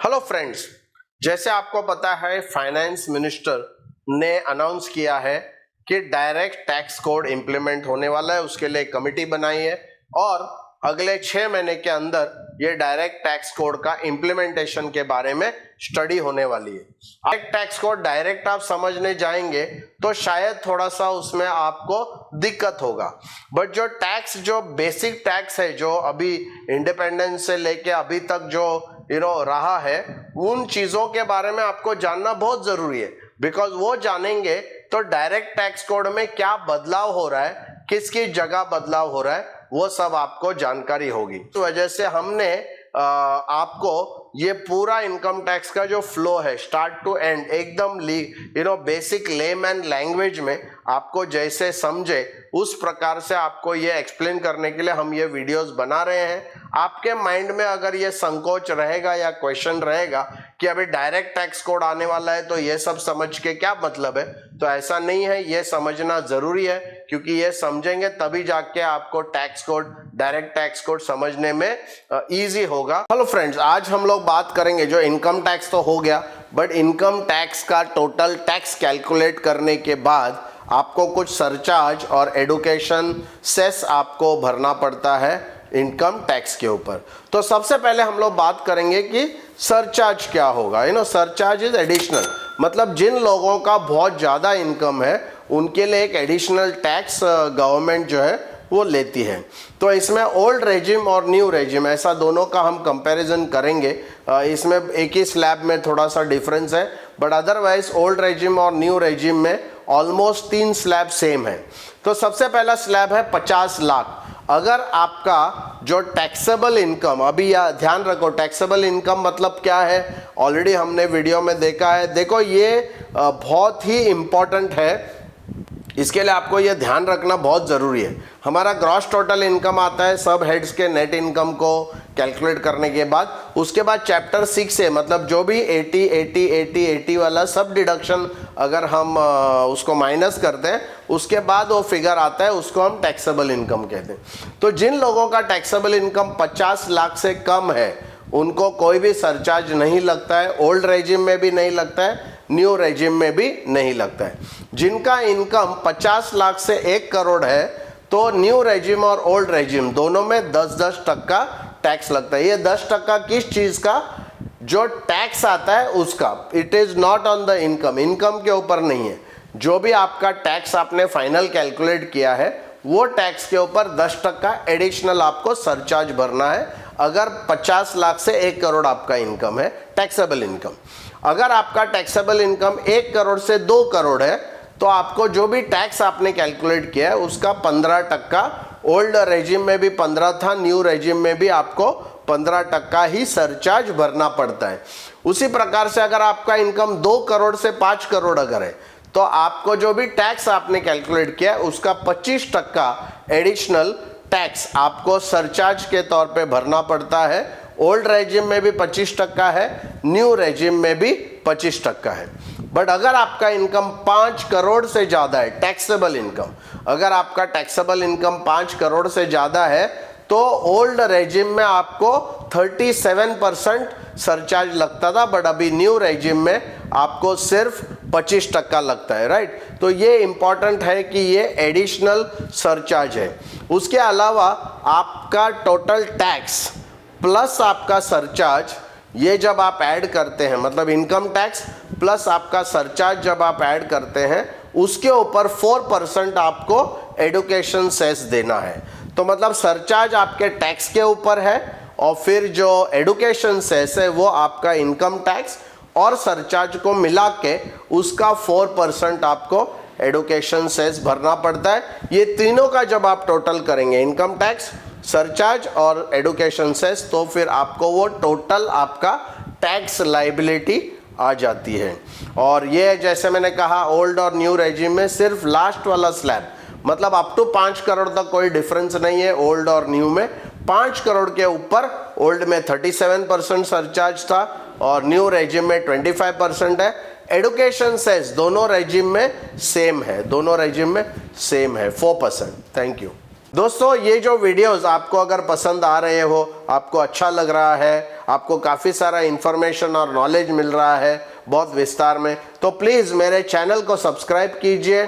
Hello friends, जैसे आपको पता है फाइनेंस मिनिस्टर ने अनाउंस किया है कि डायरेक्ट टैक्स कोड इंप्लीमेंट होने वाला है। उसके लिए कमेटी बनाई है और अगले 6 महीने के अंदर ये डायरेक्ट टैक्स कोड का इंप्लीमेंटेशन के बारे में स्टडी होने वाली है। डायरेक्ट टैक्स कोड डायरेक्ट आप समझने जाएंगे तो शायद थोड़ा सा उसमें आपको दिक्कत होगा, बट जो बेसिक टैक्स है, जो अभी इंडिपेंडेंस से लेके अभी तक जो रहा है, उन चीजों के बारे में आपको जानना बहुत जरूरी है। बिकॉज वो जानेंगे तो डायरेक्ट टैक्स कोड में क्या बदलाव हो रहा है, किसकी जगह बदलाव हो रहा है, वो सब आपको जानकारी होगी। इस वजह से हमने आपको ये पूरा इनकम टैक्स का जो फ्लो है स्टार्ट टू एंड एकदम बेसिक लेमैन लैंग्वेज में आपको जैसे समझे उस प्रकार से आपको ये एक्सप्लेन करने के लिए हम ये वीडियोस बना रहे हैं। आपके माइंड में अगर ये संकोच रहेगा या क्वेश्चन रहेगा कि अभी डायरेक्ट टैक्स कोड आने वाला है तो ये सब समझ के क्या मतलब है, तो ऐसा नहीं है। ये समझना जरूरी है क्योंकि ये समझेंगे तभी जाके आपको tax code, direct tax code समझने में इजी होगा। हेलो फ्रेंड्स, आज हम लोग बात करेंगे, जो इनकम टैक्स तो हो गया, बट इनकम टैक्स का टोटल टैक्स कैलकुलेट करने के बाद आपको कुछ सरचार्ज और एडुकेशन सेस आपको भरना पड़ता है इनकम टैक्स के ऊपर। तो सबसे पहले हम लोग बात करेंगे कि सरचार्ज क्या होगा। सरचार्ज इज एडिशनल, मतलब जिन लोगों का बहुत ज़्यादा इनकम है उनके लिए एक एडिशनल टैक्स गवर्नमेंट जो है वो लेती है। तो इसमें ओल्ड रेजिम और न्यू रेजिम ऐसा दोनों का हम कंपैरिजन करेंगे। इसमें एक ही स्लैब में थोड़ा सा डिफरेंस है, बट अदरवाइज ओल्ड रेजिम और न्यू रेजिम में ऑलमोस्ट 3 स्लैब सेम है। तो सबसे पहला स्लैब है 50 लाख। अगर आपका जो टैक्सेबल इनकम, अभी या ध्यान रखो, टैक्सेबल इनकम मतलब क्या है, ऑलरेडी हमने वीडियो में देखा है। देखो ये बहुत ही इंपॉर्टेंट है, इसके लिए आपको ये ध्यान रखना बहुत ज़रूरी है। हमारा ग्रॉस टोटल इनकम आता है सब हेड्स के नेट इनकम को कैलकुलेट करने के बाद। उसके बाद चैप्टर 6 है, मतलब जो भी 80, 80, 80, 80 वाला सब डिडक्शन अगर हम उसको माइनस करते हैं, उसके बाद वो फिगर आता है, उसको हम टैक्सेबल इनकम कहते हैं। तो जिन लोगों का टैक्सेबल इनकम 50 लाख से कम है उनको कोई भी सरचार्ज नहीं लगता है। ओल्ड रेजिम में भी नहीं लगता है, न्यू रेजिम में भी नहीं लगता है। जिनका इनकम 50 लाख से 1 करोड़ है तो न्यू रेजिम और ओल्ड रेजिम दोनों में 10% टैक्स लगता है। ये 10% किस चीज का, जो टैक्स आता है उसका। It is not on the income, income के ऊपर नहीं है। जो भी आपका टैक्स आपने फाइनल कैलकुलेट किया है वो टैक्स के ऊपर 10% एडिशनल आपको सरचार्ज भरना है। अगर 50 लाख से 1 करोड़ आपका इनकम है टैक्सेबल इनकम। अगर आपका टैक्सेबल इनकम 1 करोड़ से 2 करोड़ है तो आपको जो भी टैक्स आपने कैलकुलेट किया है उसका 15%, ओल्ड रेजिम में भी 15 था, न्यू रेजिम में भी आपको 15% ही सरचार्ज भरना पड़ता है। उसी प्रकार से अगर आपका इनकम 2 करोड़ से 5 करोड़ अगर है तो आपको जो भी टैक्स आपने कैलकुलेट किया उसका 25% एडिशनल टैक्स आपको सरचार्ज के तौर पे भरना पड़ता है। ओल्ड रेजिम में भी 25% है, न्यू रेजिम में भी 25% है। बट अगर आपका इनकम 5 करोड़ से ज़्यादा है, टैक्सेबल इनकम, अगर आपका टैक्सेबल इनकम 5 करोड़ से ज़्यादा है तो ओल्ड रेजिम में आपको 37% सरचार्ज लगता था, बट अभी न्यू रेजिम में आपको सिर्फ 25% लगता है। राइट, तो ये इंपॉर्टेंट है कि ये एडिशनल सरचार्ज है। उसके अलावा आपका टोटल टैक्स प्लस आपका सरचार्ज, ये जब आप ऐड करते हैं, मतलब इनकम टैक्स प्लस आपका सरचार्ज जब आप ऐड करते हैं उसके ऊपर 4% आपको एडुकेशन सेस देना है। तो मतलब सरचार्ज आपके टैक्स के ऊपर है और फिर जो एडुकेशन सेस है वो आपका इनकम टैक्स और सरचार्ज को मिला के उसका 4% आपको एडुकेशन सेस भरना पड़ता है। ये तीनों का जब आप टोटल करेंगे, इनकम टैक्स, सरचार्ज और एडुकेशन सेस, तो फिर आपको वो टोटल आपका टैक्स लायबिलिटी आ जाती है। और ये जैसे मैंने कहा ओल्ड और न्यू रेजिम में सिर्फ लास्ट वाला स्लैब, मतलब अप टू 5 करोड़ तक कोई डिफरेंस नहीं है ओल्ड और न्यू में। 5 करोड़ के ऊपर ओल्ड में 37% सरचार्ज था और न्यू रेजिम में 25% है। एडुकेशन सेस दोनों रेजिम में सेम है, दोनों रेजिम में सेम है, 4%। थैंक यू दोस्तों। ये जो वीडियोस आपको अगर पसंद आ रहे हो, आपको अच्छा लग रहा है, आपको काफ़ी सारा इंफॉर्मेशन और नॉलेज मिल रहा है बहुत विस्तार में। तो प्लीज़ मेरे चैनल को सब्सक्राइब कीजिए,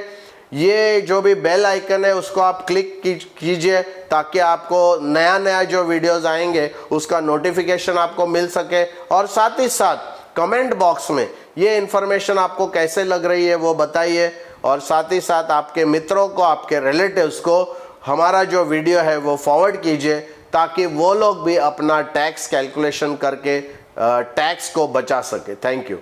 ये जो भी बेल आइकन है उसको आप क्लिक कीजिए ताकि आपको नया नया जो वीडियोस आएंगे उसका नोटिफिकेशन आपको मिल सके। और साथ ही साथ कमेंट बॉक्स में ये इन्फॉर्मेशन आपको कैसे लग रही है वो बताइए, और साथ ही साथ आपके मित्रों को, आपके रिलेटिव्स को हमारा जो वीडियो है वो फॉरवर्ड कीजिए ताकि वो लोग भी अपना टैक्स कैलकुलेशन करके टैक्स को बचा सके। Thank you.